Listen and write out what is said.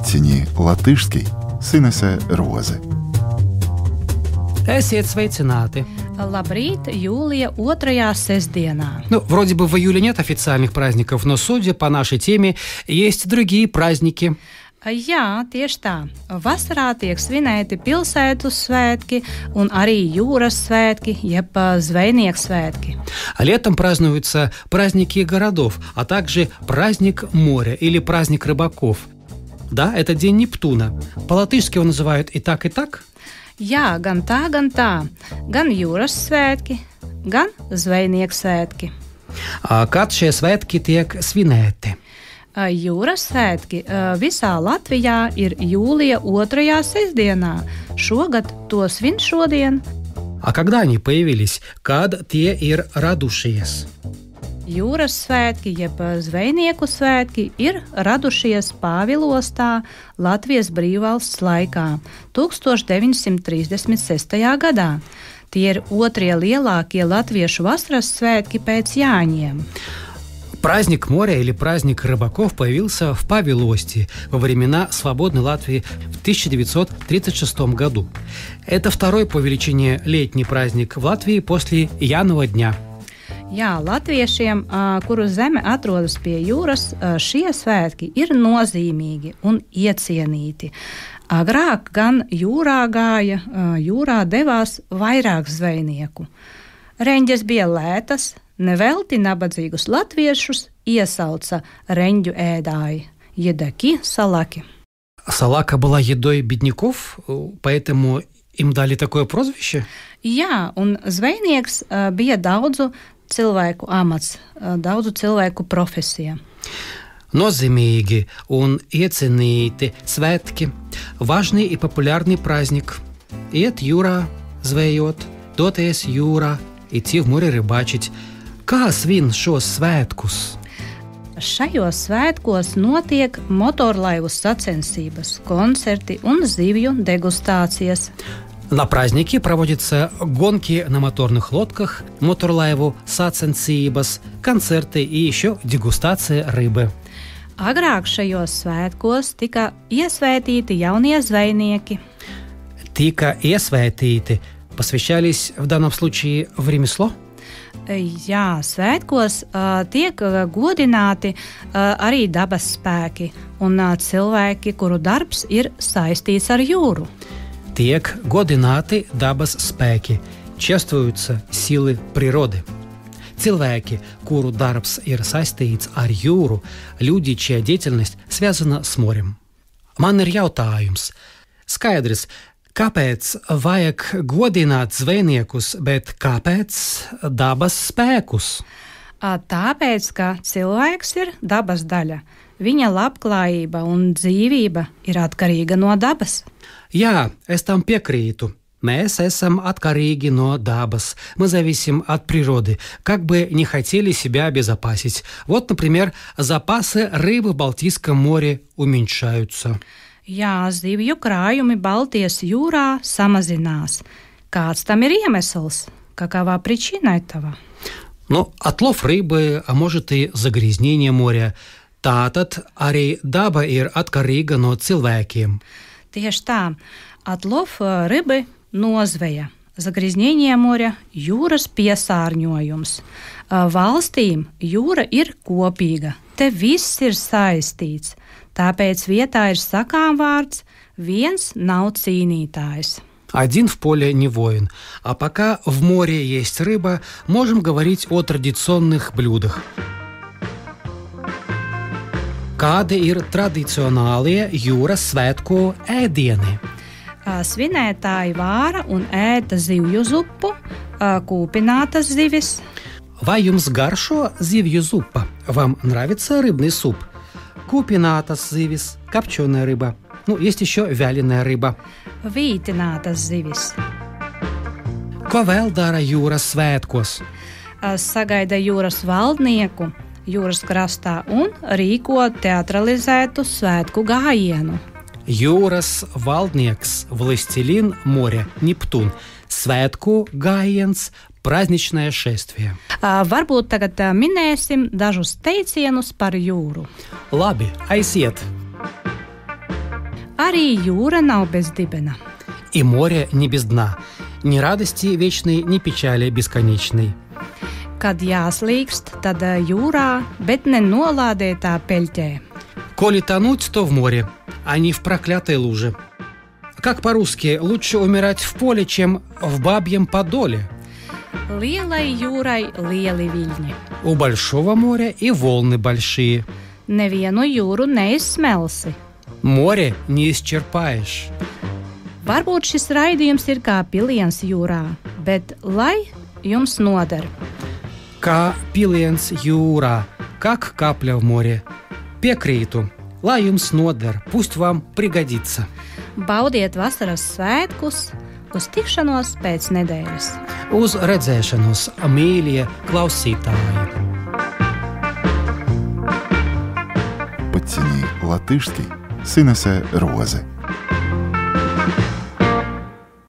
Ciņi latviski Sinese Roze. Esiet sveicināti! Labrīt, jūlija 2. sestdienā. Вроде бы в июле нет официальных праздников, но, судя по нашей теме, есть другие праздники. Jā, tieši tā. Vasarā tiek svinēti pilsētu svētki un arī jūras svētki, jeb zvejnieku svētki. А летом празднуются праздники городов, а также праздник моря или праздник рыбаков. Да, это день Нептуна. По-латышски его называют и так, и так. Jā, gan tā, gan tā. Gan jūras svētki, gan zvejnieku svētki. Kad šie svētki tiek svinēti? Jūras svētki visā Latvijā ir jūlija 2. sestdienā. Šogad to svin šodien. А когда они появились? Kad tie ir radušies? Jūras svētki, jeb zvejnieku svētki, ir radušies Pāvilostā Latvijas brīvvalsts laikā, 1936. gadā. Tie ir otrie lielākie latviešu vasaras svētки pēc Jāņiem. Праздник моря или праздник рыбаков появился в Павелосте во времена свободной Латвии в 1936 году. Это второй по величине летний праздник в Латвии после Jāņu dņa. Jā, latviešiem, kuru zeme atrodas pie jūras, šie svētki ir nozīmīgi un iecienīti. Agrāk gan jūrā gāja, jūrā devās vairāk zvejnieku. Reņģes bija lētas, nevelti nabadzīgus latviešus iesauca reņģu ēdāji, jedaки, салаки. Салака была едой бедняков, поэтому им дали такое прозвище? Jā, un zvejnieks bija daudzu cilvēku amats, daudzu cilvēku profesija. Nozīmīgi un iecienīti svētki, важный и популярный праздник. Iet jūrā zvejot, doties jūrā, идти в море рыбачить. Kā svin šos svētkus? Šajos svētkos notiek motorlaivu sacensības, koncerti un zivju degustācijas. На празднике проводятся гонки на моторных лодках, моторлайву sacensības, концерты и еще дегустация рыбы. Agrāk šajos svētkos tika iesvētīti jaunie zvejnieki. Tika iesvētīti, посвящались в данном случае в ремесло? Jā, svētkos tiek godināti arī dabas spēki un cilvēki, kuru darbs ir saistīts ar jūru. Tiek godināti dabas spēki, чествуются силы природы. Cilvēki, kuru darbs ir saistīts ar jūru, люди, чья деятельность связана с морем. Man ir jautājums. Skaidrs, kāpēc vajag godināt zvejniekus, bet kāpēc dabas spēkus? Tāpēc, ka cilvēks ir dabas daļa. Viņa labklājība un dzīvība ir atkarīga no dabas. Jā, es tam piekrītu. Мы esam atkarīgi no dabas. Мы зависим от природы, как бы не хотели себя обезопасить. Вот, например, запасы рыбы в Балтийском море уменьшаются. Jā, zivju krājumi Baltijas jūrā samazinās. Kāds tam ir iemesls? Какова причина этого? Отлов рыбы, а может и загрязнение моря. Tātad arī daba ir atkarīga no cilvēkiem. Tieši tā. Отлов рыбы nozveja, загрязнение моря, jūras piesārņojums. Valstīm jūra ir kopīga, te viss ir saistīts, tāpēc vietā ir sakāmvārds viens nav cīnītājs. Один в поле не воин, а пока в море есть рыба, можем говорить о традиционных блюдах. Kādi ir tradicionālie jūras svētku ēdieni? Svinētāji vāra un ēda zivju zupu, kūpinātas zivis. Vai jums garšo zivju zupa? Вам нравится рыбный суп? Кūpinātas zivis, копченая рыба. Есть еще вяленая рыба. Vītinātas zivis. Ko vēl dara jūras svētkos? Sagaida jūras valdnieku jūras krastā un rīko teatralizētu svētku gājienu. Jūras valdnieks, властелин моря, Нептун, svētku gājiens, праздничное šествие. Varbūt tagad minēsim dažus teicienus par jūru. Labi, aiziet! Arī jūra nav bez dibena. И море не без дна. Ни радости вечной, ни печали бесконечной. Kad jāslīkst, tad jūrā, bet ne nolādētā peļķē. Коли тонуть, то в море, а не в проклятой луже. Как по-русски, лучше умирать в поле, чем в бабьем подоле. Lielai jūrai lieli viļņi. У большого моря и волны большие. Nevienu jūru neizsmelsi. Море не исчерпаешь. Varbūt šis raidījums ir kā piliens jūrā, bet lai jums noder. Kā piliens jūrā, как капля в море. Piekrītu, lai jums noder, pust вам пригодится. Baudiet vasaras svētkus, uz tikšanos pēc nedēļas. Uz redzēšanos, mīļie klausītāji! Подтяни латышский с Инессе Розы.